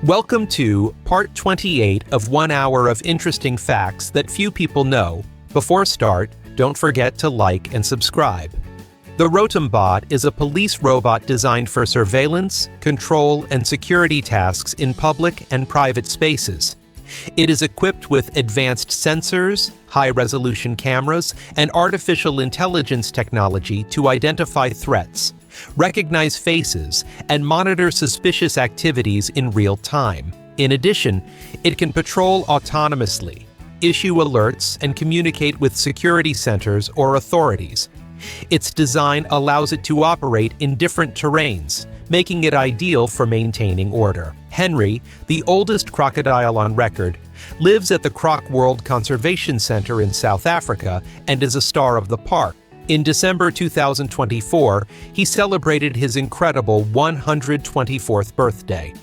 Welcome to part 28 of 1 hour of interesting facts that few people know. Before start, don't forget to like and subscribe. The Rotombot is a police robot designed for surveillance, control, and security tasks in public and private spaces. It is equipped with advanced sensors, high-resolution cameras, and artificial intelligence technology to identify threats, recognize faces, and monitor suspicious activities in real time. In addition, it can patrol autonomously, issue alerts, and communicate with security centers or authorities. Its design allows it to operate in different terrains, making it ideal for maintaining order. Henry, the oldest crocodile on record, lives at the Croc World Conservation Center in South Africa and is a star of the park. In December 2024, he celebrated his incredible 124th birthday.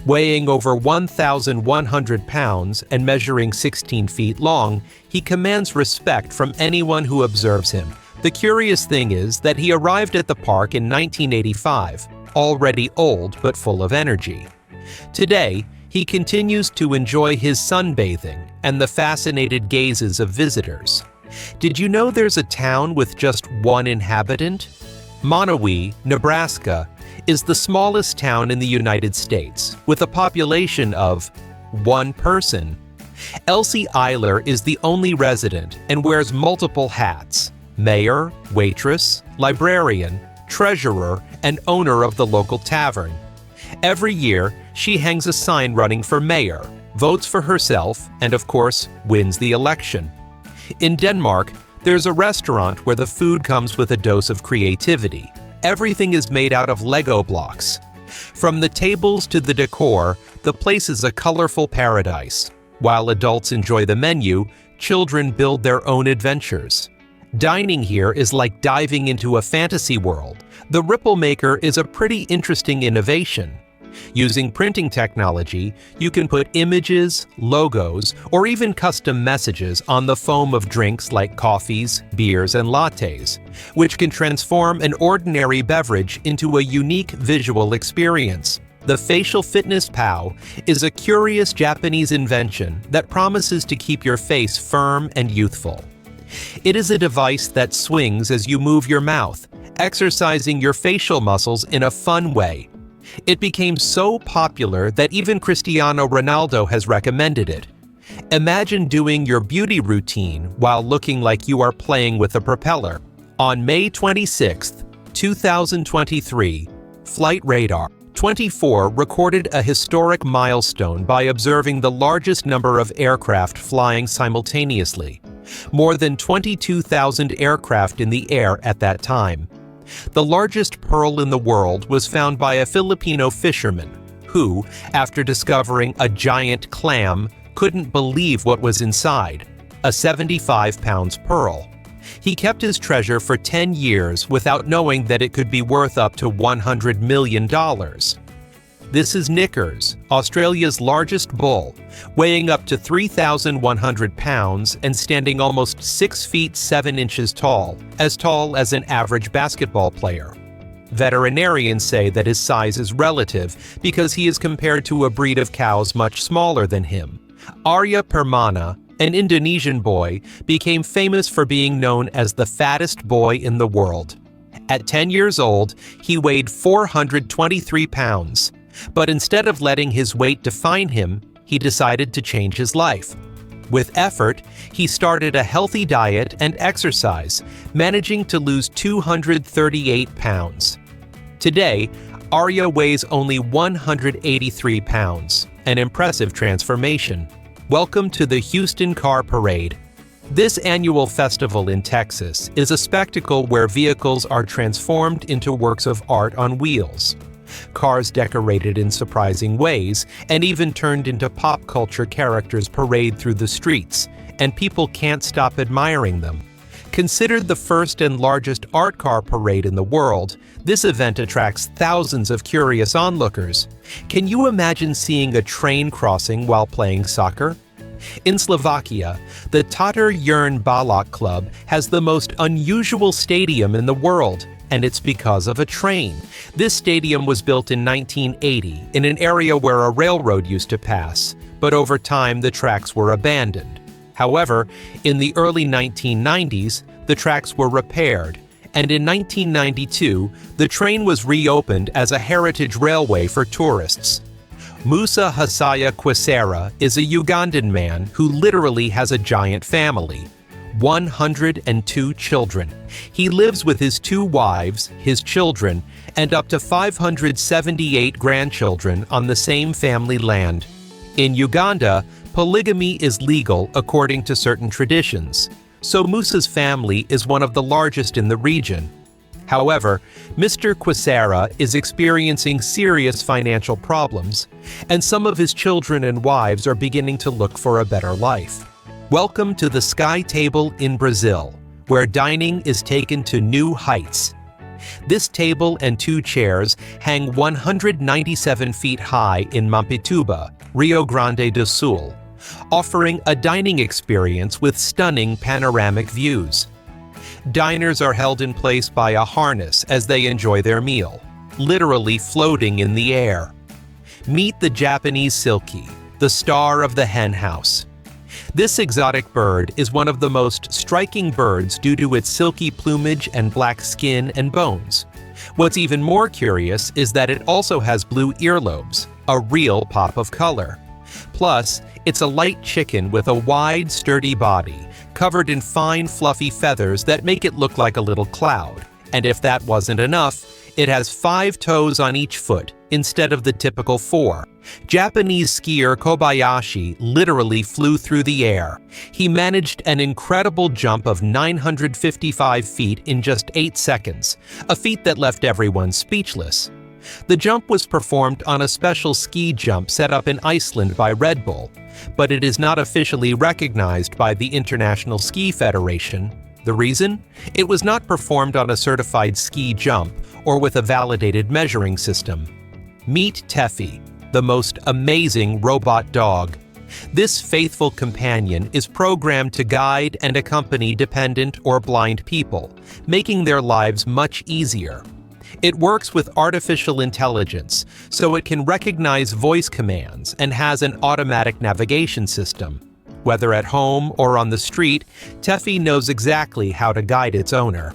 Weighing over 1,100 pounds and measuring 16 feet long, he commands respect from anyone who observes him. The curious thing is that he arrived at the park in 1985, already old but full of energy. Today, he continues to enjoy his sunbathing and the fascinated gazes of visitors. Did you know there's a town with just one inhabitant? Monowi, Nebraska, is the smallest town in the United States, with a population of 1 person. Elsie Eiler is the only resident and wears multiple hats: mayor, waitress, librarian, treasurer, and owner of the local tavern. Every year, she hangs a sign running for mayor, votes for herself, and of course, wins the election. In Denmark, there's a restaurant where the food comes with a dose of creativity. Everything is made out of Lego blocks. From the tables to the decor, the place is a colorful paradise. While adults enjoy the menu, children build their own adventures. Dining here is like diving into a fantasy world. The Ripple Maker is a pretty interesting innovation. Using printing technology, you can put images, logos, or even custom messages on the foam of drinks like coffees, beers, and lattes, which can transform an ordinary beverage into a unique visual experience. The Facial Fitness POW is a curious Japanese invention that promises to keep your face firm and youthful. It is a device that swings as you move your mouth, exercising your facial muscles in a fun way. It became so popular that even Cristiano Ronaldo has recommended it. Imagine doing your beauty routine while looking like you are playing with a propeller. On May 26, 2023, Flight Radar 24 recorded a historic milestone by observing the largest number of aircraft flying simultaneously. More than 22,000 aircraft in the air at that time. The largest pearl in the world was found by a Filipino fisherman who, after discovering a giant clam, couldn't believe what was inside, a 75-pound pearl. He kept his treasure for 10 years without knowing that it could be worth up to $100 million. This is Knickers, Australia's largest bull, weighing up to 3,100 pounds and standing almost 6 feet 7 inches tall as an average basketball player. Veterinarians say that his size is relative because he is compared to a breed of cows much smaller than him. Arya Permana, an Indonesian boy, became famous for being known as the fattest boy in the world. At 10 years old, he weighed 423 pounds. But instead of letting his weight define him, he decided to change his life. With effort, he started a healthy diet and exercise, managing to lose 238 pounds. Today, Arya weighs only 183 pounds, an impressive transformation. Welcome to the Houston Car Parade. This annual festival in Texas is a spectacle where vehicles are transformed into works of art on wheels. Cars decorated in surprising ways and even turned into pop culture characters parade through the streets, and people can't stop admiring them. Considered the first and largest art car parade in the world, this event attracts thousands of curious onlookers. Can you imagine seeing a train crossing while playing soccer? In Slovakia, the Tatar Jern Balak Club has the most unusual stadium in the world, And it's because of a train. This stadium was built in 1980 in an area where a railroad used to pass, but over time the tracks were abandoned. However, in the early 1990s, the tracks were repaired, and in 1992, the train was reopened as a heritage railway for tourists. Musa Hasaya Kwesera is a Ugandan man who literally has a giant family. 102 children. He lives with his 2 wives, his children, and up to 578 grandchildren on the same family land. In Uganda, polygamy is legal according to certain traditions, so Musa's family is one of the largest in the region. However, Mr. Kwesera is experiencing serious financial problems, and some of his children and wives are beginning to look for a better life. Welcome to the Sky Table in Brazil, where dining is taken to new heights. This table and 2 chairs hang 197 feet high in Mampituba, Rio Grande do Sul, offering a dining experience with stunning panoramic views. Diners are held in place by a harness as they enjoy their meal, literally floating in the air. Meet the Japanese silkie, the star of the hen house. This exotic bird is one of the most striking birds due to its silky plumage and black skin and bones. What's even more curious is that it also has blue earlobes, a real pop of color. Plus, it's a light chicken with a wide, sturdy body, covered in fine, fluffy feathers that make it look like a little cloud. And if that wasn't enough, it has 5 toes on each foot instead of the typical 4. Japanese skier Kobayashi literally flew through the air. He managed an incredible jump of 955 feet in just 8 seconds, a feat that left everyone speechless. The jump was performed on a special ski jump set up in Iceland by Red Bull, but it is not officially recognized by the International Ski Federation. The reason? It was not performed on a certified ski jump or with a validated measuring system. Meet Teffy, the most amazing robot dog. This faithful companion is programmed to guide and accompany dependent or blind people, making their lives much easier. It works with artificial intelligence, so it can recognize voice commands and has an automatic navigation system. Whether at home or on the street, Teffy knows exactly how to guide its owner.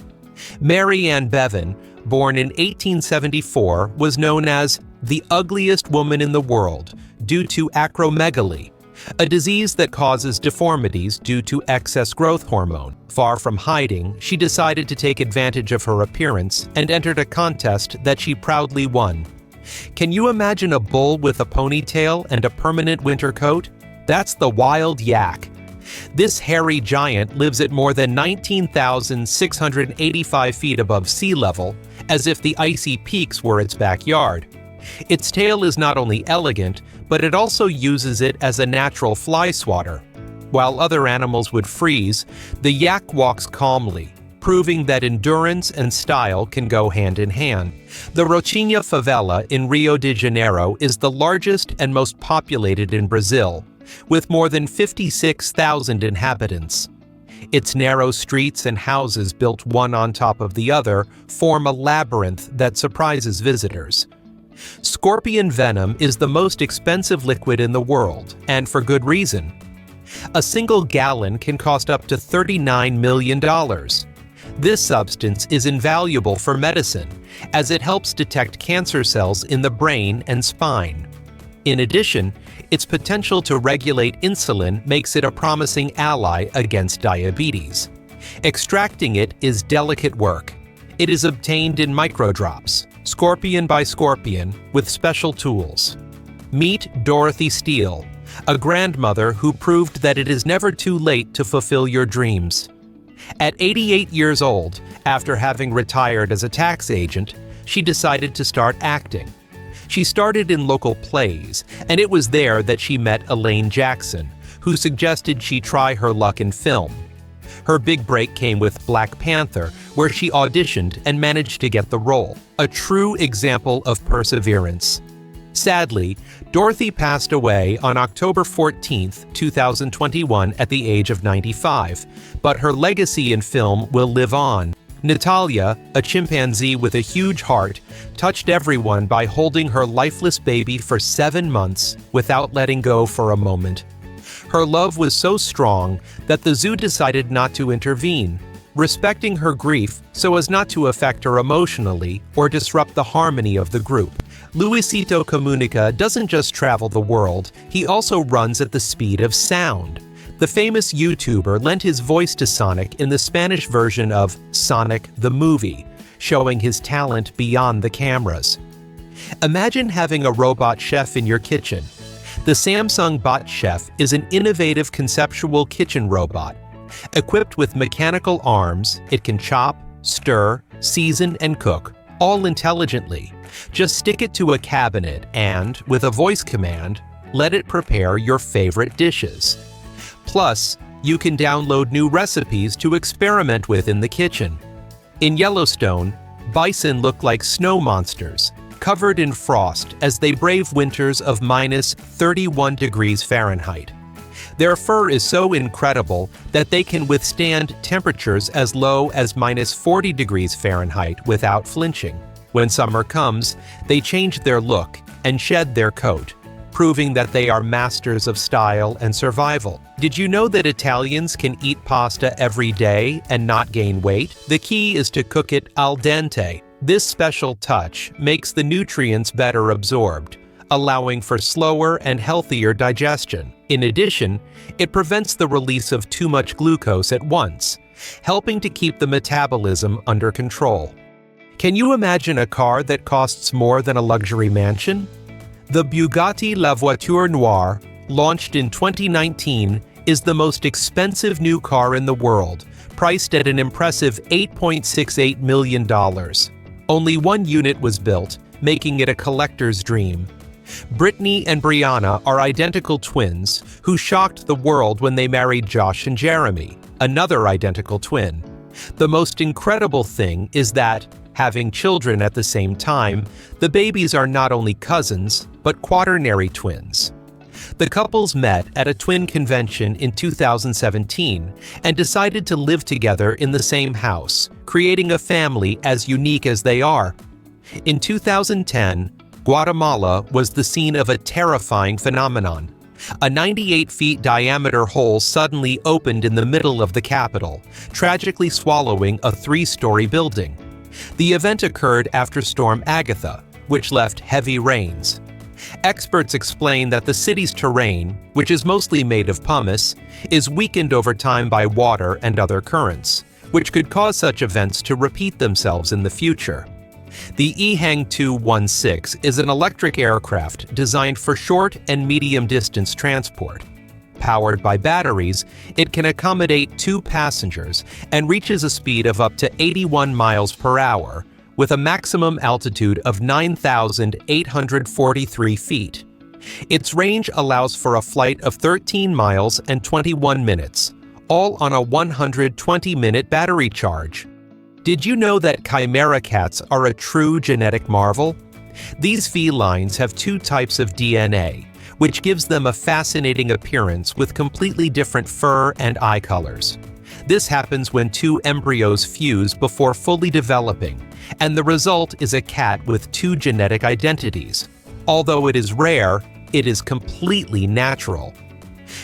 Mary Ann Bevan, born in 1874, was known as the ugliest woman in the world due to acromegaly, a disease that causes deformities due to excess growth hormone. Far from hiding, she decided to take advantage of her appearance and entered a contest that she proudly won. Can you imagine a bull with a ponytail and a permanent winter coat? That's the wild yak. This hairy giant lives at more than 19,685 feet above sea level, as if the icy peaks were its backyard. Its tail is not only elegant, but it also uses it as a natural fly swatter. While other animals would freeze, the yak walks calmly, proving that endurance and style can go hand in hand. The Rocinha favela in Rio de Janeiro is the largest and most populated in Brazil, with more than 56,000 inhabitants. Its narrow streets and houses built one on top of the other form a labyrinth that surprises visitors. Scorpion venom is the most expensive liquid in the world, and for good reason. A single gallon can cost up to $39 million. This substance is invaluable for medicine, as it helps detect cancer cells in the brain and spine. In addition, its potential to regulate insulin makes it a promising ally against diabetes. Extracting it is delicate work. It is obtained in microdrops, scorpion by scorpion, with special tools. Meet Dorothy Steele, a grandmother who proved that it is never too late to fulfill your dreams. At 88 years old, after having retired as a tax agent, she decided to start acting. She started in local plays, and it was there that she met Elaine Jackson, who suggested she try her luck in film. Her big break came with Black Panther, where she auditioned and managed to get the role, a true example of perseverance. Sadly, Dorothy passed away on October 14, 2021 at the age of 95, but her legacy in film will live on. Natalia, a chimpanzee with a huge heart, touched everyone by holding her lifeless baby for 7 months without letting go for a moment. Her love was so strong that the zoo decided not to intervene, respecting her grief so as not to affect her emotionally or disrupt the harmony of the group. Luisito Comunica doesn't just travel the world, he also runs at the speed of sound. The famous YouTuber lent his voice to Sonic in the Spanish version of Sonic the Movie, showing his talent beyond the cameras. Imagine having a robot chef in your kitchen. The Samsung Bot Chef is an innovative conceptual kitchen robot. Equipped with mechanical arms, it can chop, stir, season, and cook, all intelligently. Just stick it to a cabinet and, with a voice command, let it prepare your favorite dishes. Plus, you can download new recipes to experiment with in the kitchen. In Yellowstone, bison look like snow monsters, covered in frost as they brave winters of minus 31 degrees Fahrenheit. Their fur is so incredible that they can withstand temperatures as low as minus 40 degrees Fahrenheit without flinching. When summer comes, they change their look and shed their coat, proving that they are masters of style and survival. Did you know that Italians can eat pasta every day and not gain weight? The key is to cook it al dente. This special touch makes the nutrients better absorbed, allowing for slower and healthier digestion. In addition, it prevents the release of too much glucose at once, helping to keep the metabolism under control. Can you imagine a car that costs more than a luxury mansion? The Bugatti La Voiture Noire, launched in 2019, is the most expensive new car in the world, priced at an impressive $8.68 million. Only one unit was built, making it a collector's dream. Brittany and Brianna are identical twins who shocked the world when they married Josh and Jeremy, another identical twin. The most incredible thing is that, having children at the same time, the babies are not only cousins, but quaternary twins. The couples met at a twin convention in 2017 and decided to live together in the same house, creating a family as unique as they are. In 2010, Guatemala was the scene of a terrifying phenomenon. A 98-feet diameter hole suddenly opened in the middle of the capital, tragically swallowing a 3-story building. The event occurred after Storm Agatha, which left heavy rains. Experts explain that the city's terrain, which is mostly made of pumice, is weakened over time by water and other currents, which could cause such events to repeat themselves in the future. The EHang 216 is an electric aircraft designed for short and medium-distance transport. Powered by batteries, it can accommodate 2 passengers and reaches a speed of up to 81 miles per hour, with a maximum altitude of 9,843 feet. Its range allows for a flight of 13 miles and 21 minutes, all on a 120-minute battery charge. Did you know that chimera cats are a true genetic marvel? These felines have 2 types of DNA, which gives them a fascinating appearance with completely different fur and eye colors. This happens when 2 embryos fuse before fully developing, and the result is a cat with 2 genetic identities. Although it is rare, it is completely natural.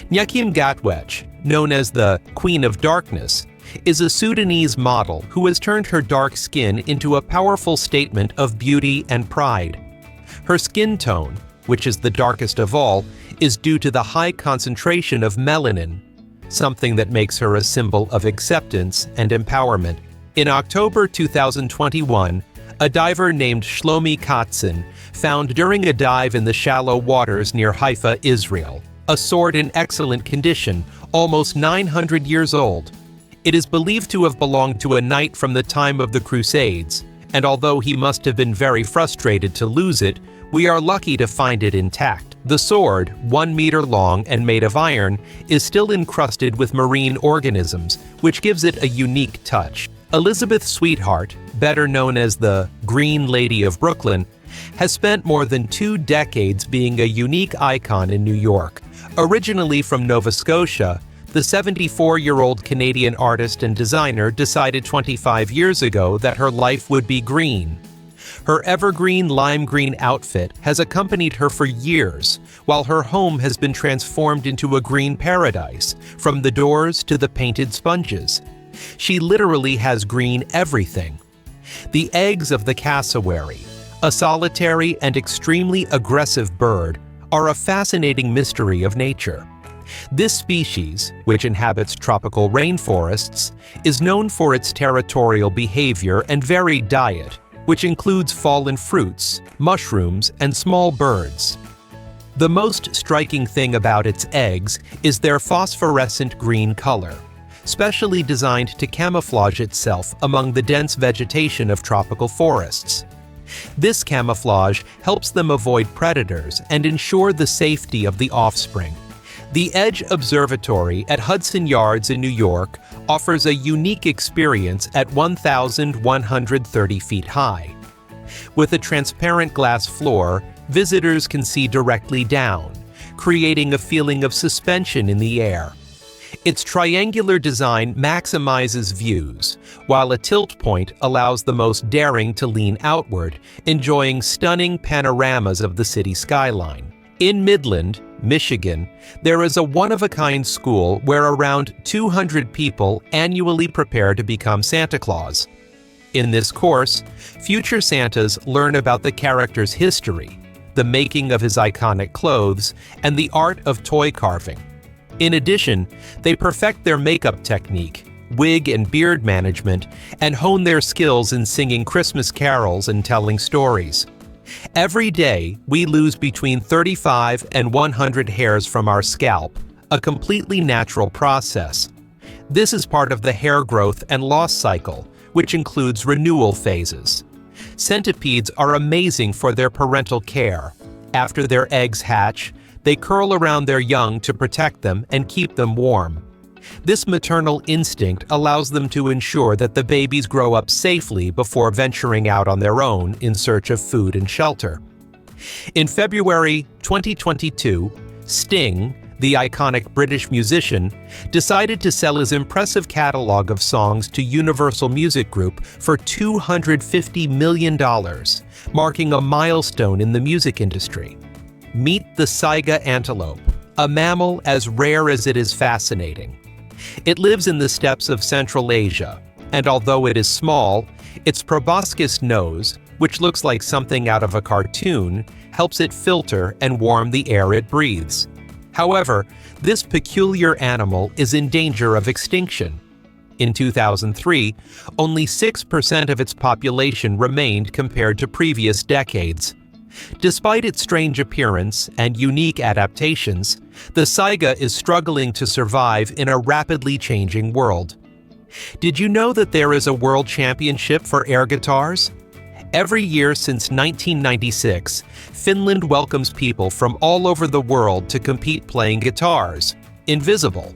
Nyakim Gatwech, known as the Queen of Darkness, is a Sudanese model who has turned her dark skin into a powerful statement of beauty and pride. Her skin tone, which is the darkest of all, is due to the high concentration of melanin, something that makes her a symbol of acceptance and empowerment. In October 2021, a diver named Shlomi Katzin found during a dive in the shallow waters near Haifa, Israel, a sword in excellent condition, almost 900 years old. It is believed to have belonged to a knight from the time of the Crusades, and although he must have been very frustrated to lose it, we are lucky to find it intact. The sword, 1 meter long and made of iron, is still encrusted with marine organisms, which gives it a unique touch. Elizabeth Sweetheart, better known as the Green Lady of Brooklyn, has spent more than 2 decades being a unique icon in New York. Originally from Nova Scotia, the The 74-year-old Canadian artist and designer decided 25 years ago that her life would be green. Her evergreen lime green outfit has accompanied her for years, while her home has been transformed into a green paradise, from the doors to the painted sponges. She literally has green everything. The eggs of the cassowary, a solitary and extremely aggressive bird, are a fascinating mystery of nature. This species, which inhabits tropical rainforests, is known for its territorial behavior and varied diet, which includes fallen fruits, mushrooms, and small birds. The most striking thing about its eggs is their phosphorescent green color, specially designed to camouflage itself among the dense vegetation of tropical forests. This camouflage helps them avoid predators and ensure the safety of the offspring. The Edge Observatory at Hudson Yards in New York offers a unique experience at 1,130 feet high. With a transparent glass floor, visitors can see directly down, creating a feeling of suspension in the air. Its triangular design maximizes views, while a tilt point allows the most daring to lean outward, enjoying stunning panoramas of the city skyline. In Midland, Michigan, there is a one-of-a-kind school where around 200 people annually prepare to become Santa Claus. In this course, future Santas learn about the character's history, the making of his iconic clothes, and the art of toy carving. In addition, they perfect their makeup technique, wig and beard management, and hone their skills in singing Christmas carols and telling stories. Every day, we lose between 35 and 100 hairs from our scalp, a completely natural process. This is part of the hair growth and loss cycle, which includes renewal phases. Centipedes are amazing for their parental care. After their eggs hatch, they curl around their young to protect them and keep them warm. This maternal instinct allows them to ensure that the babies grow up safely before venturing out on their own in search of food and shelter. In February 2022, Sting, the iconic British musician, decided to sell his impressive catalog of songs to Universal Music Group for $250 million, marking a milestone in the music industry. Meet the saiga antelope, a mammal as rare as it is fascinating. It lives in the steppes of Central Asia, and although it is small, its proboscis nose, which looks like something out of a cartoon, helps it filter and warm the air it breathes. However, this peculiar animal is in danger of extinction. In 2003, only 6% of its population remained compared to previous decades. Despite its strange appearance and unique adaptations, the saiga is struggling to survive in a rapidly changing world. Did you know that there is a world championship for air guitars? Every year since 1996, Finland welcomes people from all over the world to compete playing guitars, invisible.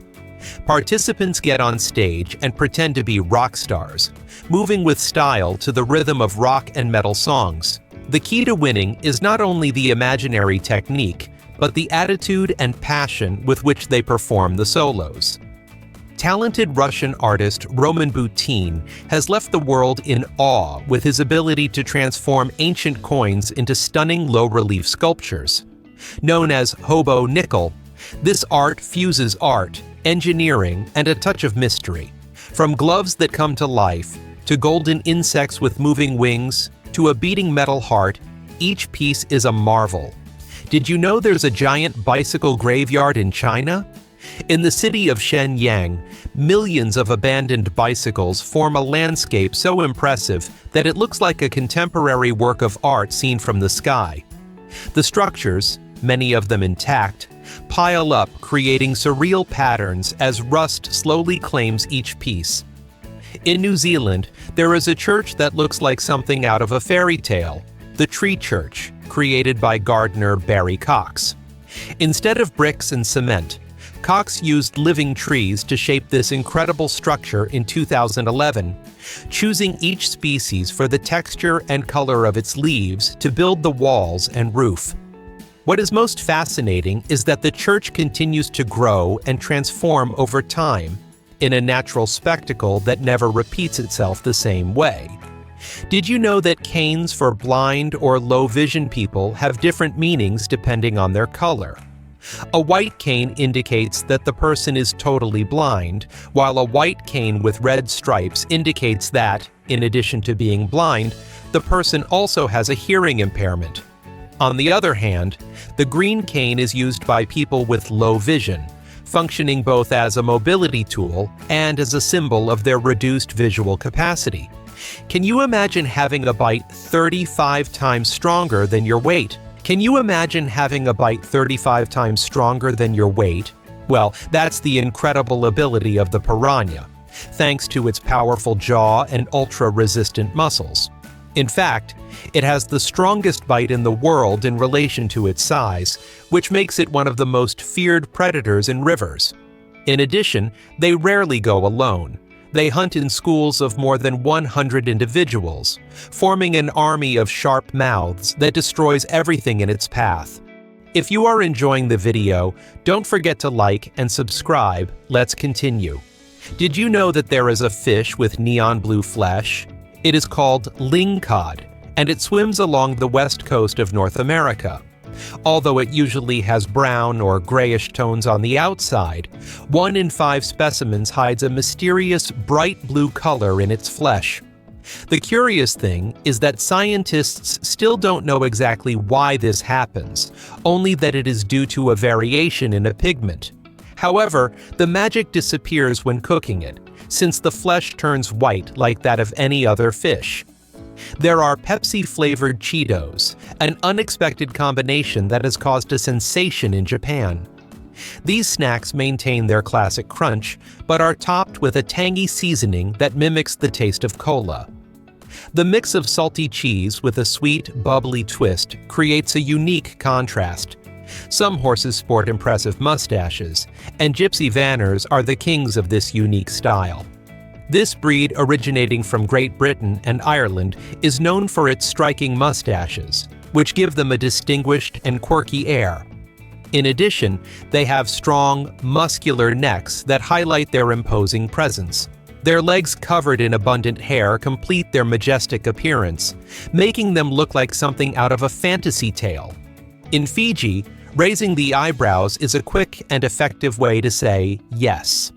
Participants get on stage and pretend to be rock stars, moving with style to the rhythm of rock and metal songs. The key to winning is not only the imaginary technique, but the attitude and passion with which they perform the solos. Talented Russian artist Roman Butin has left the world in awe with his ability to transform ancient coins into stunning low-relief sculptures. Known as hobo nickel, this art fuses art, engineering, and a touch of mystery. From gloves that come to life, to golden insects with moving wings, to a beating metal heart, each piece is a marvel. Did you know there's a giant bicycle graveyard in China? In the city of Shenyang, millions of abandoned bicycles form a landscape so impressive that it looks like a contemporary work of art seen from the sky. The structures, many of them intact, pile up, creating surreal patterns as rust slowly claims each piece. In New Zealand, there is a church that looks like something out of a fairy tale, the Tree Church, created by gardener Barry Cox. Instead of bricks and cement, Cox used living trees to shape this incredible structure in 2011, choosing each species for the texture and color of its leaves to build the walls and roof. What is most fascinating is that the church continues to grow and transform over time in a natural spectacle that never repeats itself the same way. Did you know that canes for blind or low vision people have different meanings depending on their color? A white cane indicates that the person is totally blind, while a white cane with red stripes indicates that, in addition to being blind, the person also has a hearing impairment. On the other hand, the green cane is used by people with low vision, functioning both as a mobility tool and as a symbol of their reduced visual capacity. Can you imagine having a bite 35 times stronger than your weight? Can you imagine having a bite 35 times stronger than your weight? Well, that's the incredible ability of the piranha, thanks to its powerful jaw and ultra-resistant muscles. In fact, it has the strongest bite in the world in relation to its size, which makes it one of the most feared predators in rivers. In addition, they rarely go alone. They hunt in schools of more than 100 individuals, forming an army of sharp mouths that destroys everything in its path. If you are enjoying the video, don't forget to like and subscribe. Let's continue. Did you know that there is a fish with neon blue flesh? It is called lingcod, and it swims along the west coast of North America. Although it usually has brown or grayish tones on the outside, 1 in 5 specimens hides a mysterious bright blue color in its flesh. The curious thing is that scientists still don't know exactly why this happens, only that it is due to a variation in a pigment. However, the magic disappears when cooking it, since the flesh turns white like that of any other fish. There are Pepsi-flavored Cheetos, an unexpected combination that has caused a sensation in Japan. These snacks maintain their classic crunch, but are topped with a tangy seasoning that mimics the taste of cola. The mix of salty cheese with a sweet, bubbly twist creates a unique contrast. Some horses sport impressive mustaches, and gypsy vanners are the kings of this unique style. This breed, originating from Great Britain and Ireland, is known for its striking mustaches, which give them a distinguished and quirky air. In addition, they have strong, muscular necks that highlight their imposing presence. Their legs covered in abundant hair complete their majestic appearance, making them look like something out of a fantasy tale. In Fiji, raising the eyebrows is a quick and effective way to say yes.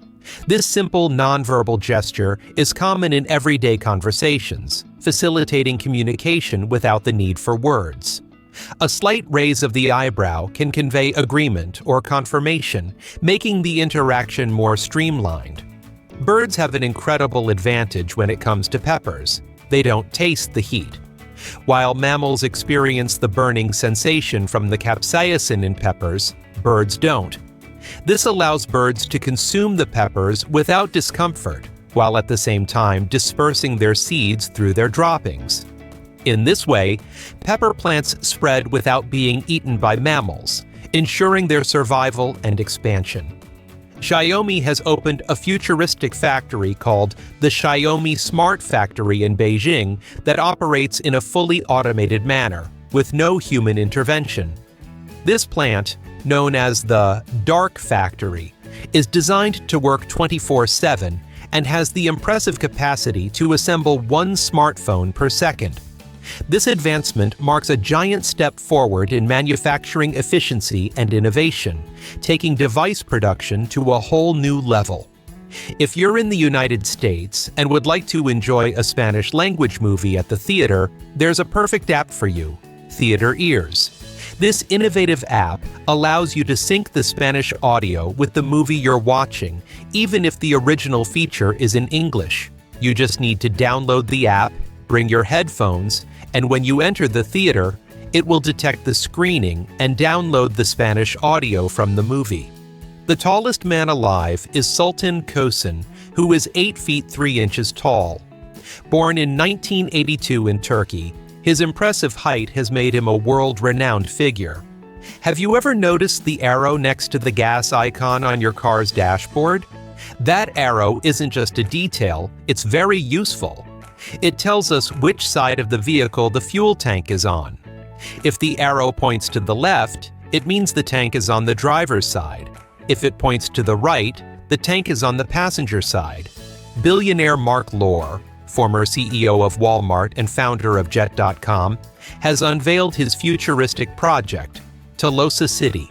This simple nonverbal gesture is common in everyday conversations, facilitating communication without the need for words. A slight raise of the eyebrow can convey agreement or confirmation, making the interaction more streamlined. Birds have an incredible advantage when it comes to peppers. They don't taste the heat. While mammals experience the burning sensation from the capsaicin in peppers, birds don't. This allows birds to consume the peppers without discomfort, while at the same time dispersing their seeds through their droppings. In this way, pepper plants spread without being eaten by mammals, ensuring their survival and expansion. Xiaomi has opened a futuristic factory called the Xiaomi Smart Factory in Beijing that operates in a fully automated manner, with no human intervention. This plant, known as the Dark Factory, is designed to work 24/7 and has the impressive capacity to assemble 1 smartphone per second. This advancement marks a giant step forward in manufacturing efficiency and innovation, taking device production to a whole new level. If you're in the United States and would like to enjoy a Spanish language movie at the theater, there's a perfect app for you, Theater Ears. This innovative app allows you to sync the Spanish audio with the movie you're watching, even if the original feature is in English. You just need to download the app, bring your headphones, and when you enter the theater, it will detect the screening and download the Spanish audio from the movie. The tallest man alive is Sultan Kösen, who is 8 feet 3 inches tall. Born in 1982 in Turkey, his impressive height has made him a world-renowned figure. Have you ever noticed the arrow next to the gas icon on your car's dashboard? That arrow isn't just a detail, it's very useful. It tells us which side of the vehicle the fuel tank is on. If the arrow points to the left, it means the tank is on the driver's side. If it points to the right, the tank is on the passenger side. Billionaire Mark Lohr, former CEO of Walmart and founder of Jet.com, has unveiled his futuristic project, Telosa City.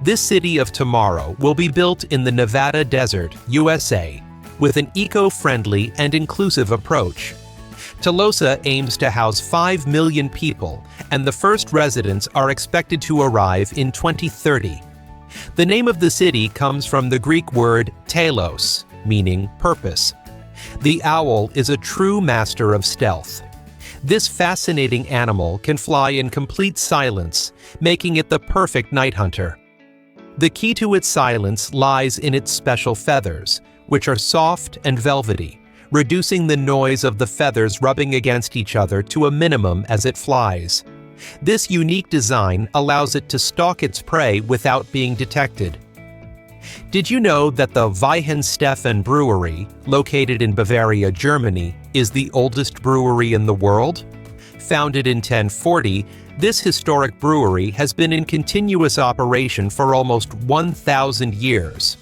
This city of tomorrow will be built in the Nevada desert, USA, with an eco-friendly and inclusive approach. Telosa aims to house 5 million people, and the first residents are expected to arrive in 2030. The name of the city comes from the Greek word telos, meaning purpose. The owl is a true master of stealth. This fascinating animal can fly in complete silence, making it the perfect night hunter. The key to its silence lies in its special feathers, which are soft and velvety, reducing the noise of the feathers rubbing against each other to a minimum as it flies. This unique design allows it to stalk its prey without being detected. Did you know that the Weihenstephan Brewery, located in Bavaria, Germany, is the oldest brewery in the world? Founded in 1040, this historic brewery has been in continuous operation for almost 1,000 years.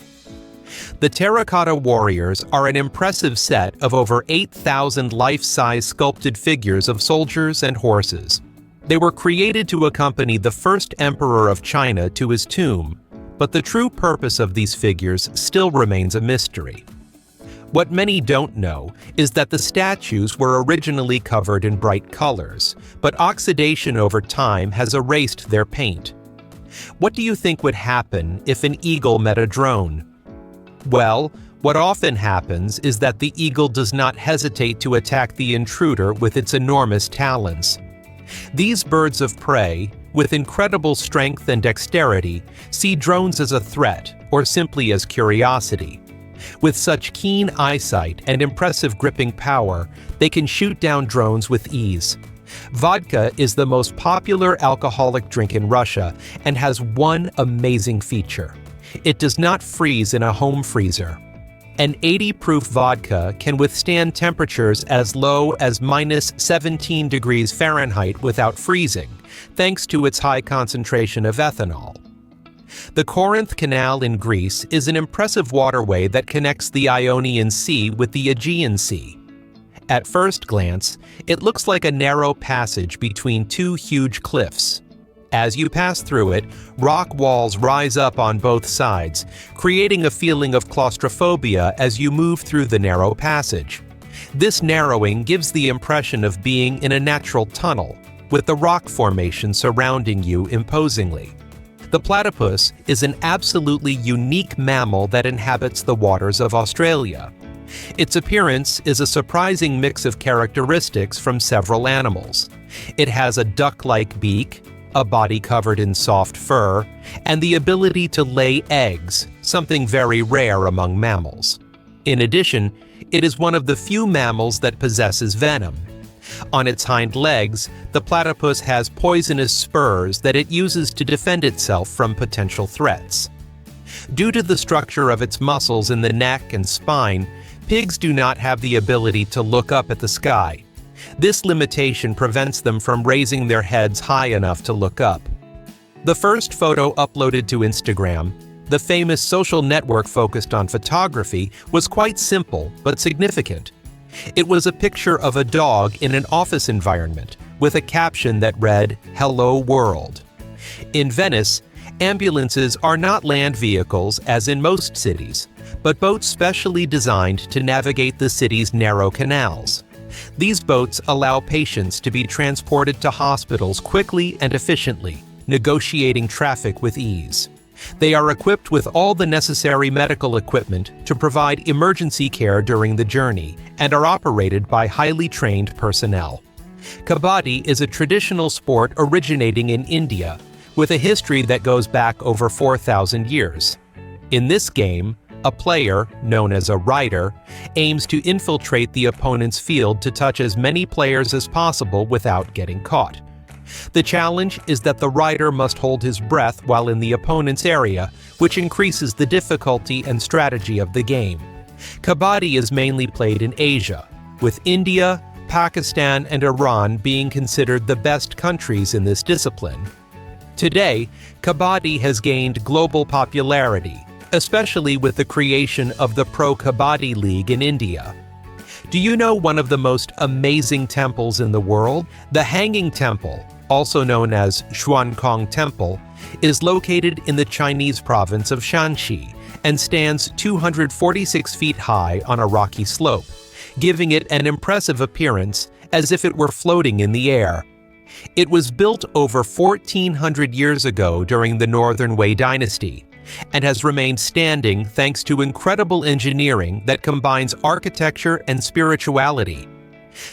The Terracotta Warriors are an impressive set of over 8,000 life-size sculpted figures of soldiers and horses. They were created to accompany the first emperor of China to his tomb, but the true purpose of these figures still remains a mystery. What many don't know is that the statues were originally covered in bright colors, but oxidation over time has erased their paint. What do you think would happen if an eagle met a drone? Well, what often happens is that the eagle does not hesitate to attack the intruder with its enormous talons. These birds of prey, with incredible strength and dexterity, see drones as a threat or simply as curiosity. With such keen eyesight and impressive gripping power, they can shoot down drones with ease. Vodka is the most popular alcoholic drink in Russia and has one amazing feature. It does not freeze in a home freezer. An 80-proof vodka can withstand temperatures as low as minus 17 degrees Fahrenheit without freezing, thanks to its high concentration of ethanol. The Corinth Canal in Greece is an impressive waterway that connects the Ionian Sea with the Aegean Sea. At first glance, it looks like a narrow passage between two huge cliffs. As you pass through it, rock walls rise up on both sides, creating a feeling of claustrophobia as you move through the narrow passage. This narrowing gives the impression of being in a natural tunnel, with the rock formation surrounding you imposingly. The platypus is an absolutely unique mammal that inhabits the waters of Australia. Its appearance is a surprising mix of characteristics from several animals. It has a duck-like beak, a body covered in soft fur, and the ability to lay eggs, something very rare among mammals. In addition, it is one of the few mammals that possesses venom. On its hind legs, the platypus has poisonous spurs that it uses to defend itself from potential threats. Due to the structure of its muscles in the neck and spine, pigs do not have the ability to look up at the sky. This limitation prevents them from raising their heads high enough to look up. The first photo uploaded to Instagram, the famous social network focused on photography, was quite simple but significant. It was a picture of a dog in an office environment with a caption that read, "Hello World." In Venice, ambulances are not land vehicles as in most cities, but boats specially designed to navigate the city's narrow canals. These boats allow patients to be transported to hospitals quickly and efficiently, negotiating traffic with ease. They are equipped with all the necessary medical equipment to provide emergency care during the journey and are operated by highly trained personnel. Kabaddi is a traditional sport originating in India, with a history that goes back over 4,000 years. In this game, a player, known as a rider, aims to infiltrate the opponent's field to touch as many players as possible without getting caught. The challenge is that the rider must hold his breath while in the opponent's area, which increases the difficulty and strategy of the game. Kabaddi is mainly played in Asia, with India, Pakistan, and Iran being considered the best countries in this discipline. Today, kabaddi has gained global popularity, especially with the creation of the Pro Kabaddi League in India. Do you know one of the most amazing temples in the world? The Hanging Temple, also known as Xuankong Temple, is located in the Chinese province of Shanxi and stands 246 feet high on a rocky slope, giving it an impressive appearance as if it were floating in the air. It was built over 1,400 years ago during the Northern Wei Dynasty and has remained standing thanks to incredible engineering that combines architecture and spirituality.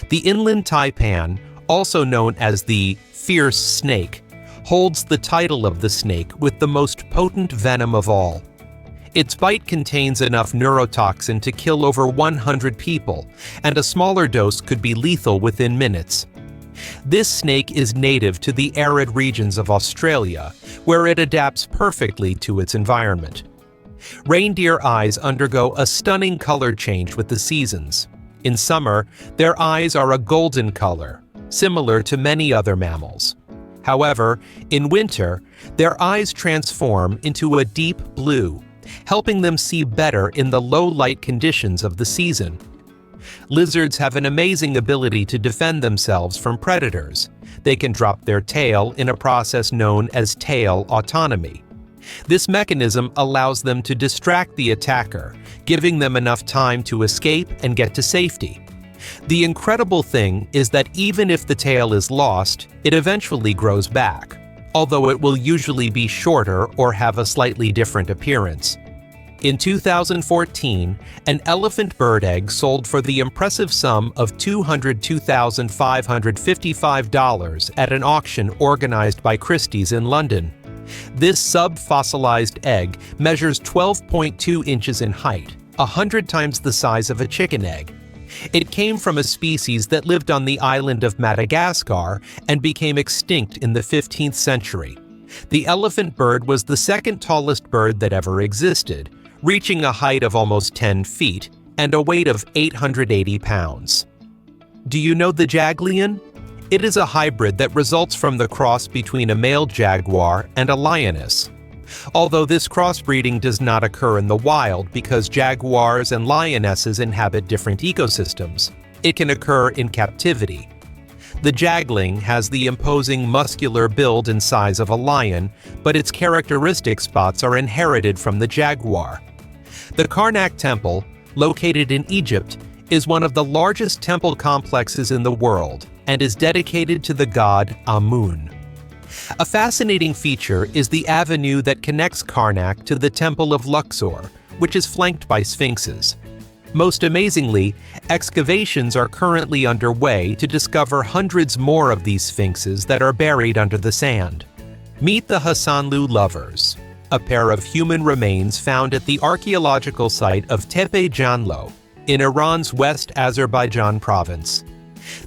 The inland taipan, also known as the fierce snake, holds the title of the snake with the most potent venom of all. Its bite contains enough neurotoxin to kill over 100 people, and a smaller dose could be lethal within minutes. This snake is native to the arid regions of Australia, where it adapts perfectly to its environment. Reindeer eyes undergo a stunning color change with the seasons. In summer, their eyes are a golden color, similar to many other mammals. However, in winter, their eyes transform into a deep blue, helping them see better in the low light conditions of the season. Lizards have an amazing ability to defend themselves from predators. They can drop their tail in a process known as tail autonomy. This mechanism allows them to distract the attacker, giving them enough time to escape and get to safety. The incredible thing is that even if the tail is lost, it eventually grows back, although it will usually be shorter or have a slightly different appearance. In 2014, an elephant bird egg sold for the impressive sum of $202,555 at an auction organized by Christie's in London. This sub-fossilized egg measures 12.2 inches in height, 100 times the size of a chicken egg. It came from a species that lived on the island of Madagascar and became extinct in the 15th century. The elephant bird was the second tallest bird that ever existed, reaching a height of almost 10 feet and a weight of 880 pounds. Do you know the jaglion? It is a hybrid that results from the cross between a male jaguar and a lioness. Although this crossbreeding does not occur in the wild because jaguars and lionesses inhabit different ecosystems, it can occur in captivity. The jagling has the imposing muscular build and size of a lion, but its characteristic spots are inherited from the jaguar. The Karnak Temple, located in Egypt, is one of the largest temple complexes in the world and is dedicated to the god Amun. A fascinating feature is the avenue that connects Karnak to the Temple of Luxor, which is flanked by sphinxes. Most amazingly, excavations are currently underway to discover hundreds more of these sphinxes that are buried under the sand. Meet the Hasanlu lovers, a pair of human remains found at the archaeological site of Tepe Janlo in Iran's West Azerbaijan province.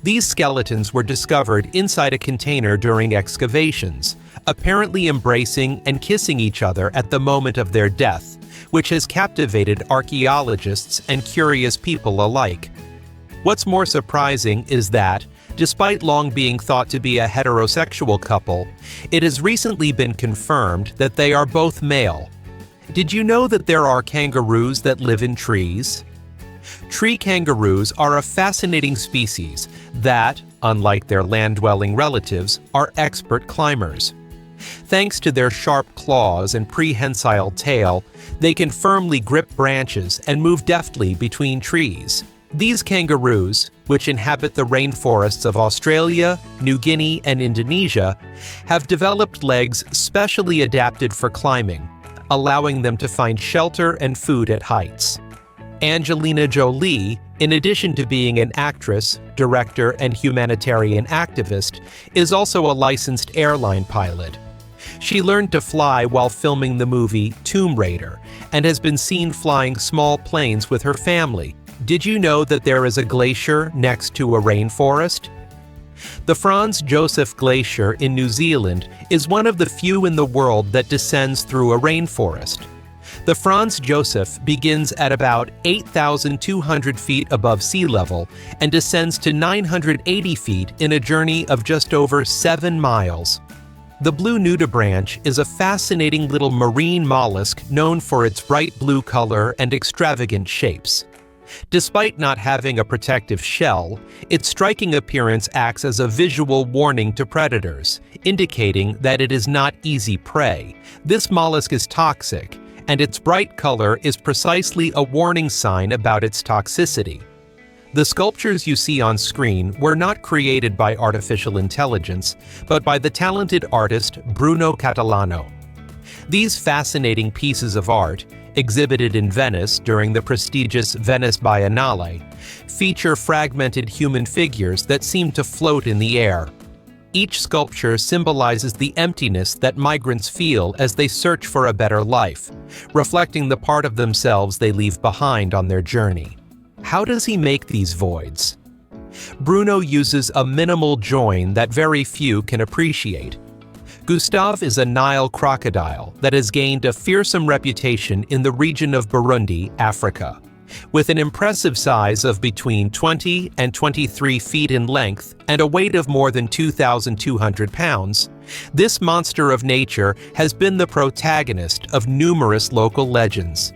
These skeletons were discovered inside a container during excavations, apparently embracing and kissing each other at the moment of their death, which has captivated archaeologists and curious people alike. What's more surprising is that, despite long being thought to be a heterosexual couple, it has recently been confirmed that they are both male. Did you know that there are kangaroos that live in trees? Tree kangaroos are a fascinating species that, unlike their land-dwelling relatives, are expert climbers. Thanks to their sharp claws and prehensile tail, they can firmly grip branches and move deftly between trees. These kangaroos, which inhabit the rainforests of Australia, New Guinea, and Indonesia, have developed legs specially adapted for climbing, allowing them to find shelter and food at heights. Angelina Jolie, in addition to being an actress, director, and humanitarian activist, is also a licensed airline pilot. She learned to fly while filming the movie Tomb Raider and has been seen flying small planes with her family. Did you know that there is a glacier next to a rainforest? The Franz Josef Glacier in New Zealand is one of the few in the world that descends through a rainforest. The Franz Josef begins at about 8,200 feet above sea level and descends to 980 feet in a journey of just over 7 miles. The blue nudibranch is a fascinating little marine mollusk known for its bright blue color and extravagant shapes. Despite not having a protective shell, its striking appearance acts as a visual warning to predators, indicating that it is not easy prey. This mollusk is toxic, and its bright color is precisely a warning sign about its toxicity. The sculptures you see on screen were not created by artificial intelligence, but by the talented artist Bruno Catalano. These fascinating pieces of art, exhibited in Venice during the prestigious Venice Biennale, feature fragmented human figures that seem to float in the air. Each sculpture symbolizes the emptiness that migrants feel as they search for a better life, reflecting the part of themselves they leave behind on their journey. How does he make these voids? Bruno uses a minimal join that very few can appreciate. Gustave is a Nile crocodile that has gained a fearsome reputation in the region of Burundi, Africa. With an impressive size of between 20 and 23 feet in length and a weight of more than 2,200 pounds, this monster of nature has been the protagonist of numerous local legends.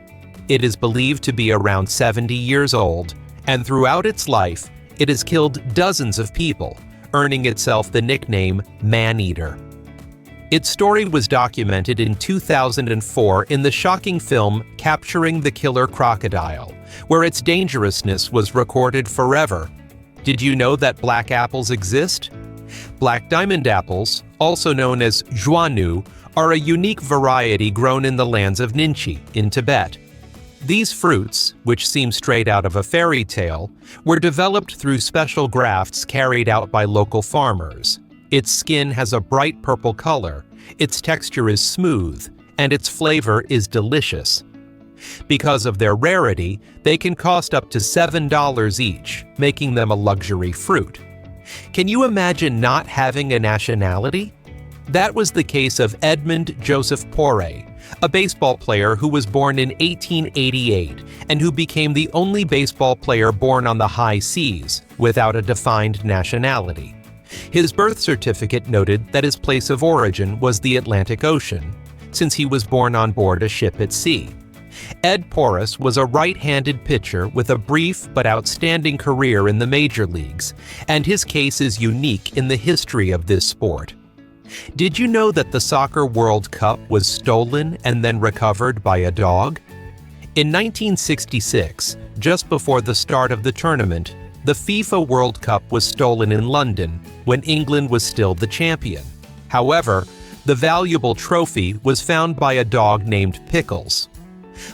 It is believed to be around 70 years old, and throughout its life, it has killed dozens of people, earning itself the nickname Man-Eater. Its story was documented in 2004 in the shocking film Capturing the Killer Crocodile, where its dangerousness was recorded forever. Did you know that black apples exist? Black diamond apples, also known as Joannou, are a unique variety grown in the lands of Ninchi, in Tibet. These fruits, which seem straight out of a fairy tale, were developed through special grafts carried out by local farmers. Its skin has a bright purple color, its texture is smooth, and its flavor is delicious. Because of their rarity, they can cost up to $7 each, making them a luxury fruit. Can you imagine not having a nationality? That was the case of Edmund Joseph Poire, a baseball player who was born in 1888 and who became the only baseball player born on the high seas without a defined nationality. His birth certificate noted that his place of origin was the Atlantic Ocean, since he was born on board a ship at sea. Ed Porras was a right-handed pitcher with a brief but outstanding career in the major leagues, and his case is unique in the history of this sport. Did you know that the Soccer World Cup was stolen and then recovered by a dog? In 1966, just before the start of the tournament, the FIFA World Cup was stolen in London when England was still the champion. However, the valuable trophy was found by a dog named Pickles.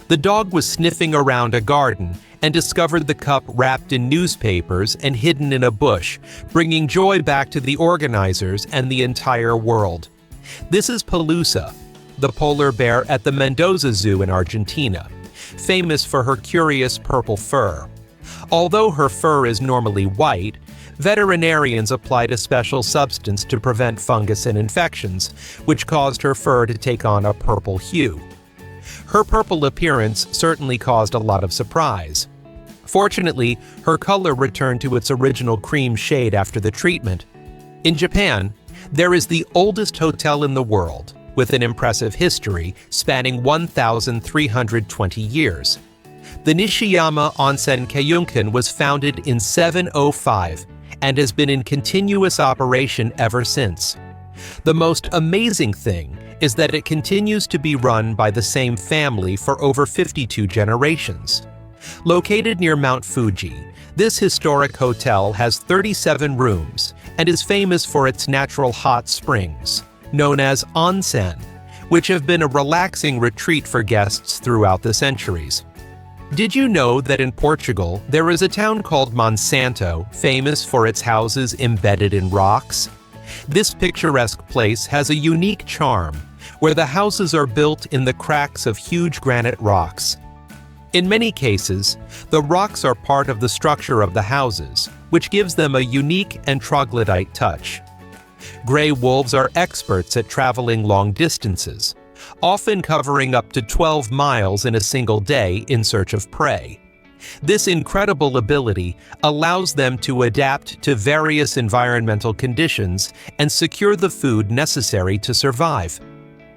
The dog was sniffing around a garden and discovered the cup wrapped in newspapers and hidden in a bush, bringing joy back to the organizers and the entire world. This is Pelusa, the polar bear at the Mendoza Zoo in Argentina, famous for her curious purple fur. Although her fur is normally white, veterinarians applied a special substance to prevent fungus and infections, which caused her fur to take on a purple hue. Her purple appearance certainly caused a lot of surprise. Fortunately, her color returned to its original cream shade after the treatment. In Japan, there is the oldest hotel in the world, with an impressive history spanning 1,320 years. The Nishiyama Onsen Keiunkan was founded in 705 and has been in continuous operation ever since. The most amazing thing is that it continues to be run by the same family for over 52 generations. Located near Mount Fuji, this historic hotel has 37 rooms and is famous for its natural hot springs, known as onsen, which have been a relaxing retreat for guests throughout the centuries. Did you know that in Portugal there is a town called Monsanto, famous for its houses embedded in rocks? This picturesque place has a unique charm, where the houses are built in the cracks of huge granite rocks. In many cases, the rocks are part of the structure of the houses, which gives them a unique and troglodyte touch. Gray wolves are experts at traveling long distances, often covering up to 12 miles in a single day in search of prey. This incredible ability allows them to adapt to various environmental conditions and secure the food necessary to survive.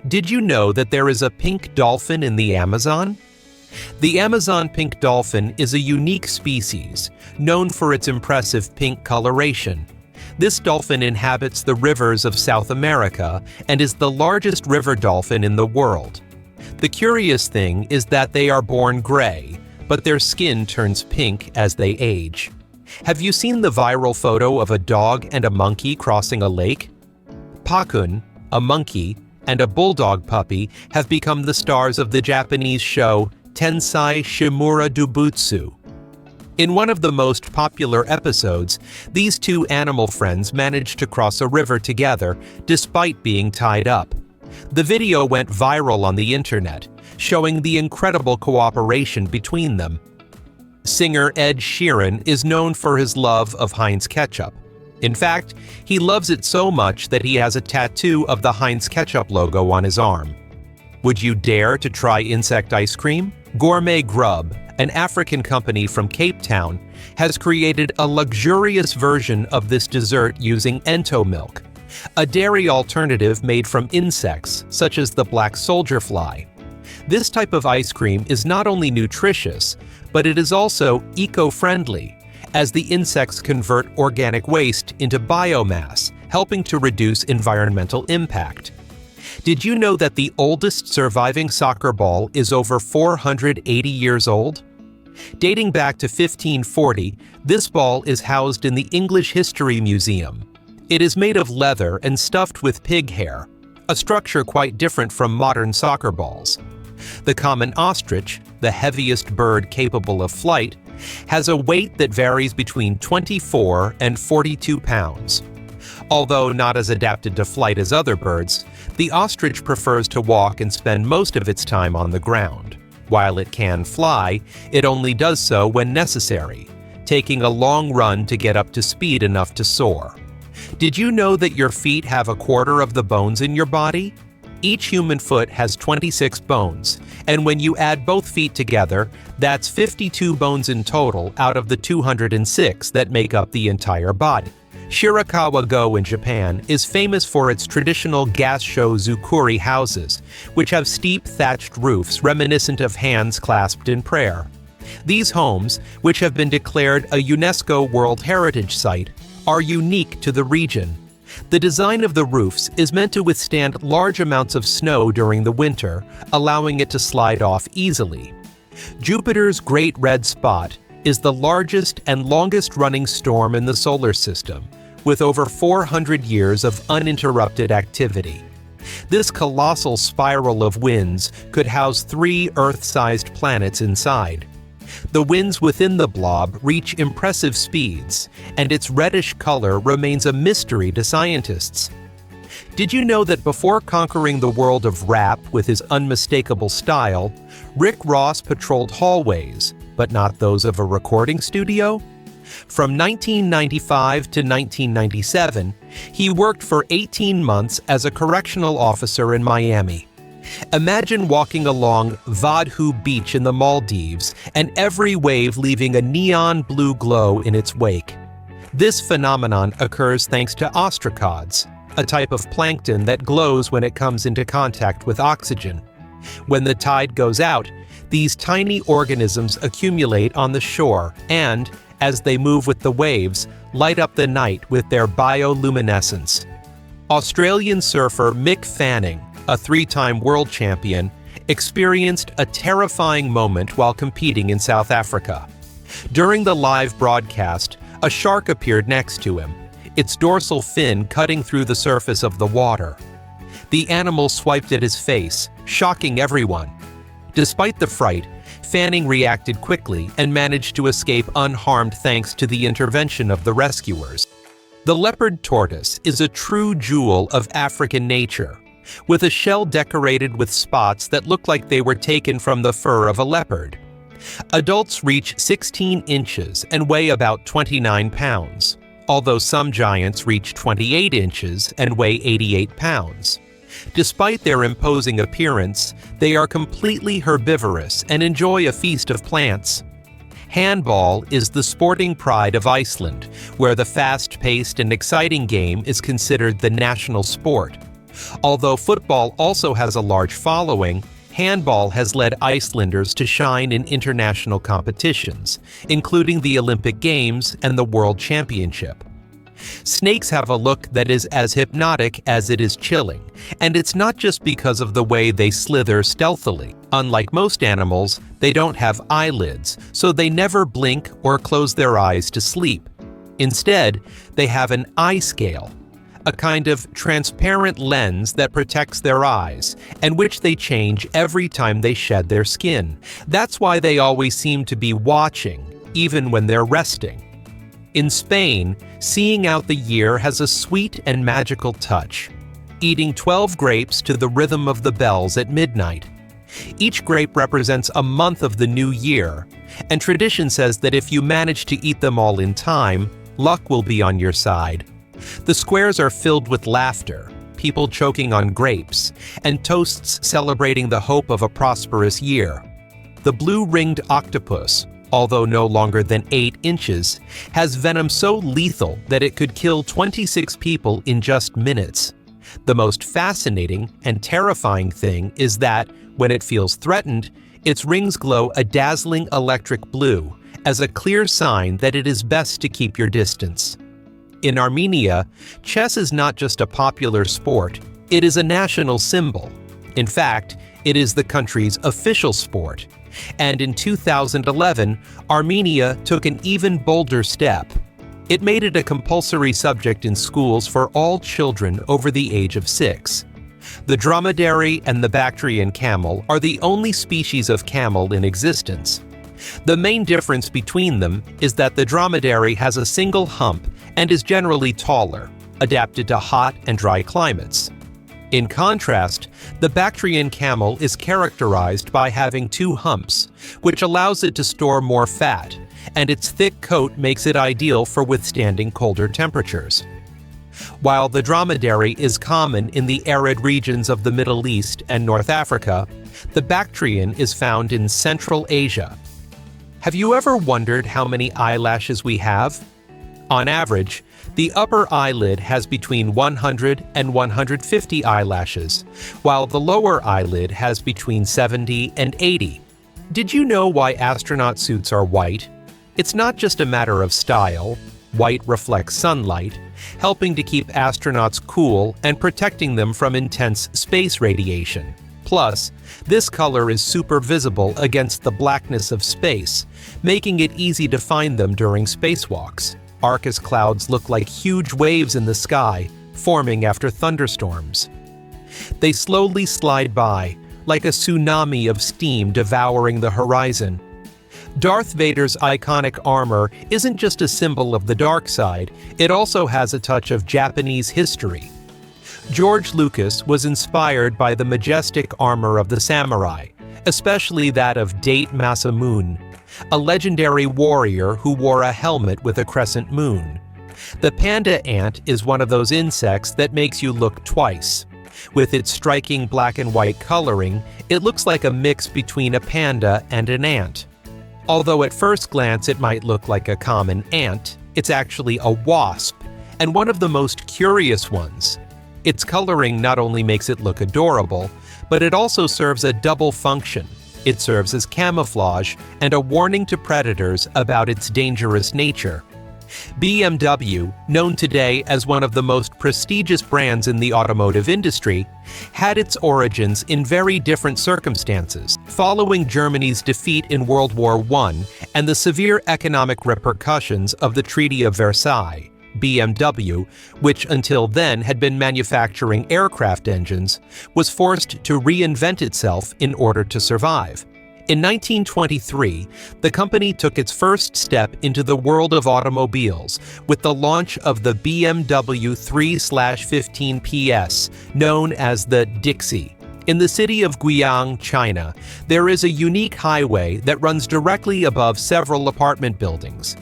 Did you know that there is a pink dolphin in the Amazon? The Amazon pink dolphin is a unique species, known for its impressive pink coloration. This dolphin inhabits the rivers of South America and is the largest river dolphin in the world. The curious thing is that they are born gray, but their skin turns pink as they age. Have you seen the viral photo of a dog and a monkey crossing a lake? Pakun, a monkey, and a bulldog puppy have become the stars of the Japanese show Tensai Shimura Dubutsu. In one of the most popular episodes, these two animal friends managed to cross a river together despite being tied up. The video went viral on the internet, showing the incredible cooperation between them. Singer Ed Sheeran is known for his love of Heinz ketchup. In fact, he loves it so much that he has a tattoo of the Heinz ketchup logo on his arm. Would you dare to try insect ice cream? Gourmet Grub, an African company from Cape Town, has created a luxurious version of this dessert using ento milk, a dairy alternative made from insects such as the black soldier fly. This type of ice cream is not only nutritious, but it is also eco-friendly, as the insects convert organic waste into biomass, helping to reduce environmental impact. Did you know that the oldest surviving soccer ball is over 480 years old? Dating back to 1540, this ball is housed in the English History Museum. It is made of leather and stuffed with pig hair, a structure quite different from modern soccer balls. The common ostrich, the heaviest bird capable of flight, has a weight that varies between 24 and 42 pounds. Although not as adapted to flight as other birds, the ostrich prefers to walk and spend most of its time on the ground. While it can fly, it only does so when necessary, taking a long run to get up to speed enough to soar. Did you know that your feet have a quarter of the bones in your body? Each human foot has 26 bones, and when you add both feet together, that's 52 bones in total out of the 206 that make up the entire body. Shirakawa-go in Japan is famous for its traditional gassho zukuri houses, which have steep thatched roofs reminiscent of hands clasped in prayer. These homes, which have been declared a UNESCO World Heritage Site, are unique to the region. The design of the roofs is meant to withstand large amounts of snow during the winter, allowing it to slide off easily. Jupiter's Great Red Spot is the largest and longest-running storm in the solar system, with over 400 years of uninterrupted activity. This colossal spiral of winds could house 3 Earth-sized planets inside. The winds within the blob reach impressive speeds, and its reddish color remains a mystery to scientists. Did you know that before conquering the world of rap with his unmistakable style, Rick Ross patrolled hallways, but not those of a recording studio? From 1995 to 1997, he worked for 18 months as a correctional officer in Miami. Imagine walking along Vadhu Beach in the Maldives and every wave leaving a neon blue glow in its wake. This phenomenon occurs thanks to ostracods, a type of plankton that glows when it comes into contact with oxygen. When the tide goes out, these tiny organisms accumulate on the shore and, as they move with the waves, light up the night with their bioluminescence. Australian surfer Mick Fanning, a 3-time world champion, experienced a terrifying moment while competing in South Africa. During the live broadcast, a shark appeared next to him, its dorsal fin cutting through the surface of the water. The animal swiped at his face, shocking everyone. Despite the fright, Fanning reacted quickly and managed to escape unharmed thanks to the intervention of the rescuers. The leopard tortoise is a true jewel of African nature, with a shell decorated with spots that look like they were taken from the fur of a leopard. Adults reach 16 inches and weigh about 29 pounds, although some giants reach 28 inches and weigh 88 pounds. Despite their imposing appearance, they are completely herbivorous and enjoy a feast of plants. Handball is the sporting pride of Iceland, where the fast-paced and exciting game is considered the national sport. Although football also has a large following, handball has led Icelanders to shine in international competitions, including the Olympic Games and the World Championship. Snakes have a look that is as hypnotic as it is chilling, and it's not just because of the way they slither stealthily. Unlike most animals, they don't have eyelids, so they never blink or close their eyes to sleep. Instead, they have an eye scale, a kind of transparent lens that protects their eyes, and which they change every time they shed their skin. That's why they always seem to be watching, even when they're resting. In Spain, seeing out the year has a sweet and magical touch, eating 12 grapes to the rhythm of the bells at midnight. Each grape represents a month of the new year, and tradition says that if you manage to eat them all in time, luck will be on your side. The squares are filled with laughter, people choking on grapes, and toasts celebrating the hope of a prosperous year. The blue-ringed octopus, although no longer than 8 inches, has venom so lethal that it could kill 26 people in just minutes. The most fascinating and terrifying thing is that, when it feels threatened, its rings glow a dazzling electric blue, as a clear sign that it is best to keep your distance. In Armenia, chess is not just a popular sport, it is a national symbol. In fact, it is the country's official sport. And in 2011, Armenia took an even bolder step. It made it a compulsory subject in schools for all children over the age of 6. The dromedary and the Bactrian camel are the only species of camel in existence. The main difference between them is that the dromedary has a single hump and is generally taller, adapted to hot and dry climates. In contrast, the Bactrian camel is characterized by having 2 humps, which allows it to store more fat, and its thick coat makes it ideal for withstanding colder temperatures. While the dromedary is common in the arid regions of the Middle East and North Africa, the Bactrian is found in Central Asia. Have you ever wondered how many eyelashes we have? On average, the upper eyelid has between 100 and 150 eyelashes, while the lower eyelid has between 70 and 80. Did you know why astronaut suits are white? It's not just a matter of style. White reflects sunlight, helping to keep astronauts cool and protecting them from intense space radiation. Plus, this color is super visible against the blackness of space, making it easy to find them during spacewalks. Arcus clouds look like huge waves in the sky, forming after thunderstorms. They slowly slide by, like a tsunami of steam devouring the horizon. Darth Vader's iconic armor isn't just a symbol of the dark side, it also has a touch of Japanese history. George Lucas was inspired by the majestic armor of the samurai, especially that of Date Masamune, a legendary warrior who wore a helmet with a crescent moon. The panda ant is one of those insects that makes you look twice. With its striking black and white coloring, it looks like a mix between a panda and an ant. Although at first glance it might look like a common ant, it's actually a wasp, and one of the most curious ones. Its coloring not only makes it look adorable, but it also serves a double function. It serves as camouflage and a warning to predators about its dangerous nature. BMW, known today as one of the most prestigious brands in the automotive industry, had its origins in very different circumstances. Following Germany's defeat in World War I and the severe economic repercussions of the Treaty of Versailles, BMW, which until then had been manufacturing aircraft engines, was forced to reinvent itself in order to survive. In 1923, the company took its first step into the world of automobiles with the launch of the BMW 3/15 PS, known as the Dixie. In the city of Guiyang, China, there is a unique highway that runs directly above several apartment buildings.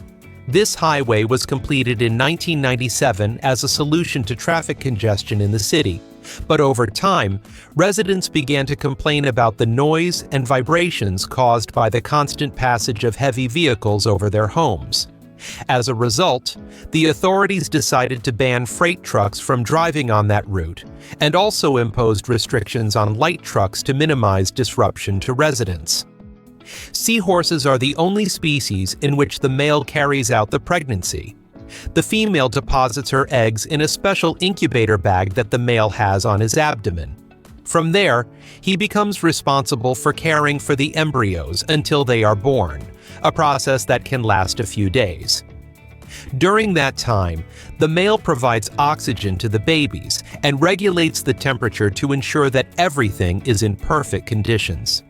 This highway was completed in 1997 as a solution to traffic congestion in the city, But over time, residents began to complain about the noise and vibrations caused by the constant passage of heavy vehicles over their homes. As a result, the authorities decided to ban freight trucks from driving on that route, and also imposed restrictions on light trucks to minimize disruption to residents. Seahorses are the only species in which the male carries out the pregnancy. The female deposits her eggs in a special incubator bag that the male has on his abdomen. From there, he becomes responsible for caring for the embryos until they are born, a process that can last a few days. During that time, the male provides oxygen to the babies and regulates the temperature to ensure that everything is in perfect conditions.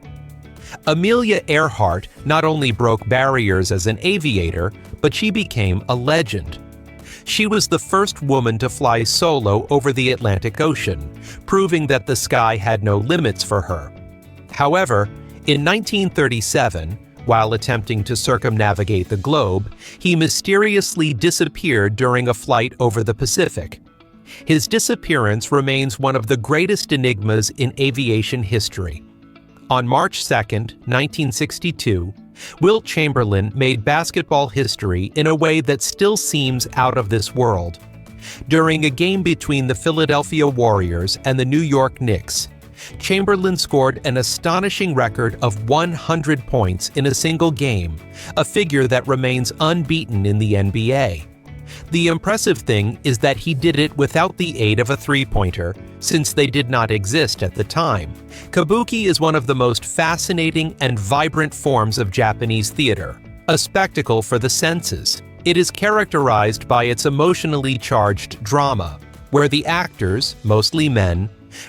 Amelia Earhart not only broke barriers as an aviator, but she became a legend. She was the first woman to fly solo over the Atlantic Ocean, proving that the sky had no limits for her. However, in 1937, while attempting to circumnavigate the globe, he mysteriously disappeared during a flight over the Pacific. His disappearance remains one of the greatest enigmas in aviation history. On March 2, 1962, Wilt Chamberlain made basketball history in a way that still seems out of this world. During a game between the Philadelphia Warriors and the New York Knicks, Chamberlain scored an astonishing record of 100 points in a single game, a figure that remains unbeaten in the NBA. The impressive thing is that he did it without the aid of a three-pointer, since they did not exist at the time. Kabuki is one of the most fascinating and vibrant forms of Japanese theater, a spectacle for the senses. It is characterized by its emotionally charged drama, where the actors, mostly men,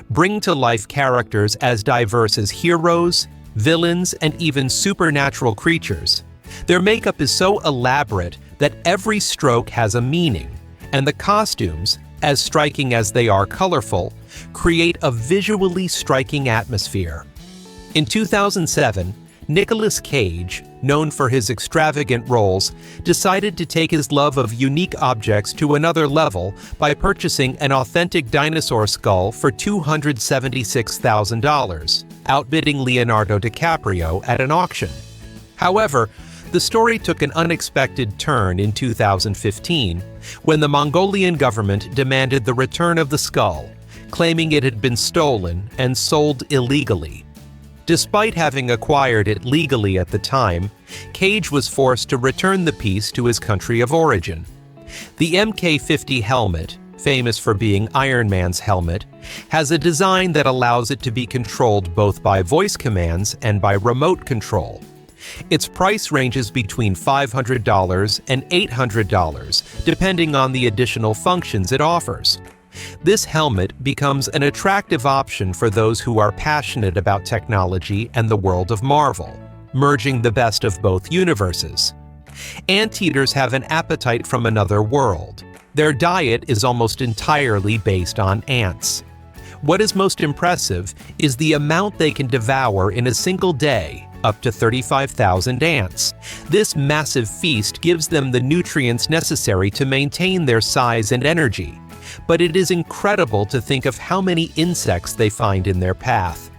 bring to life characters as diverse as heroes, villains, and even supernatural creatures. Their makeup is so elaborate that every stroke has a meaning, and the costumes, as striking as they are colorful, create a visually striking atmosphere. In 2007, Nicolas Cage, known for his extravagant roles, decided to take his love of unique objects to another level by purchasing an authentic dinosaur skull for $276,000, outbidding Leonardo DiCaprio at an auction. However, the story took an unexpected turn in 2015, when the Mongolian government demanded the return of the skull, claiming it had been stolen and sold illegally. Despite having acquired it legally at the time, Cage was forced to return the piece to his country of origin. The Mk-50 helmet, famous for being Iron Man's helmet, has a design that allows it to be controlled both by voice commands and by remote control. Its price ranges between $500 and $800, depending on the additional functions it offers. This helmet becomes an attractive option for those who are passionate about technology and the world of Marvel, merging the best of both universes. Anteaters have an appetite from another world. Their diet is almost entirely based on ants. What is most impressive is the amount they can devour in a single day, up to 35,000 ants. This massive feast gives them the nutrients necessary to maintain their size and energy. But it is incredible to think of how many insects they find in their path.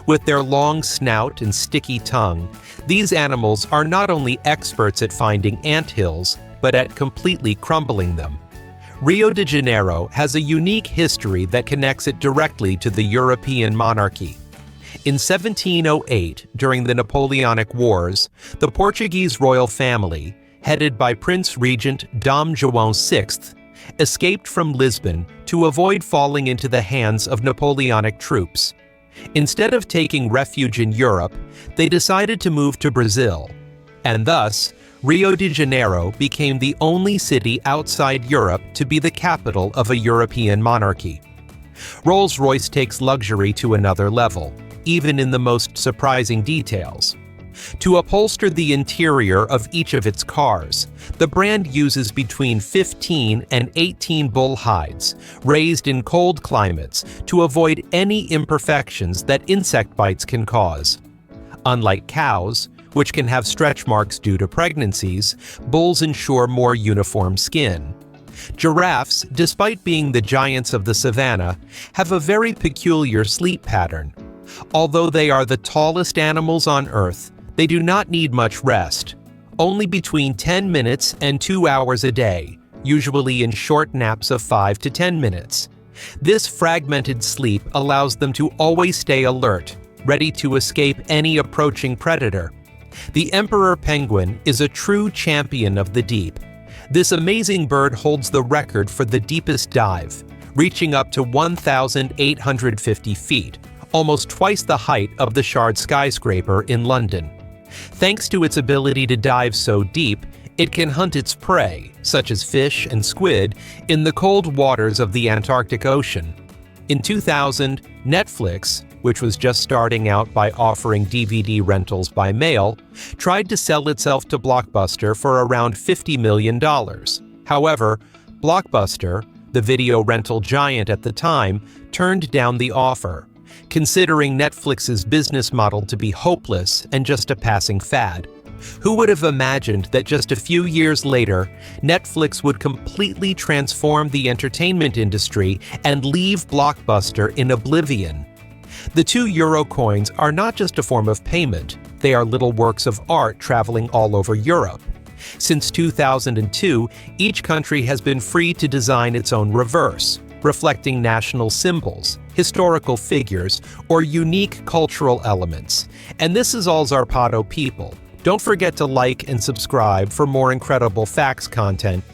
With their long snout and sticky tongue, these animals are not only experts at finding anthills, but at completely crumbling them. Rio de Janeiro has a unique history that connects it directly to the European monarchy. In 1708, during the Napoleonic Wars, the Portuguese royal family, headed by Prince Regent Dom João VI, escaped from Lisbon to avoid falling into the hands of Napoleonic troops. Instead of taking refuge in Europe, they decided to move to Brazil, and thus, Rio de Janeiro became the only city outside Europe to be the capital of a European monarchy. Rolls-Royce takes luxury to another level, even in the most surprising details. To upholster the interior of each of its cars, the brand uses between 15 and 18 bull hides, raised in cold climates, to avoid any imperfections that insect bites can cause. Unlike cows, which can have stretch marks due to pregnancies, bulls ensure more uniform skin. Giraffes, despite being the giants of the savannah, have a very peculiar sleep pattern. Although they are the tallest animals on Earth, they do not need much rest. Only between 10 minutes and 2 hours a day, usually in short naps of 5 to 10 minutes. This fragmented sleep allows them to always stay alert, ready to escape any approaching predator. The emperor penguin is a true champion of the deep. This amazing bird holds the record for the deepest dive, reaching up to 1,850 feet, almost twice the height of the Shard skyscraper in London. Thanks to its ability to dive so deep, it can hunt its prey, such as fish and squid, in the cold waters of the Antarctic Ocean. In 2000, Netflix, which was just starting out by offering DVD rentals by mail, tried to sell itself to Blockbuster for around $50 million. However, Blockbuster, the video rental giant at the time, turned down the offer, considering Netflix's business model to be hopeless and just a passing fad. Who would have imagined that just a few years later, Netflix would completely transform the entertainment industry and leave Blockbuster in oblivion? The 2 euro coins are not just a form of payment, they are little works of art traveling all over Europe. Since 2002, each country has been free to design its own reverse, reflecting national symbols, historical figures, or unique cultural elements. And this is all Zarpado people. Don't forget to like and subscribe for more incredible facts content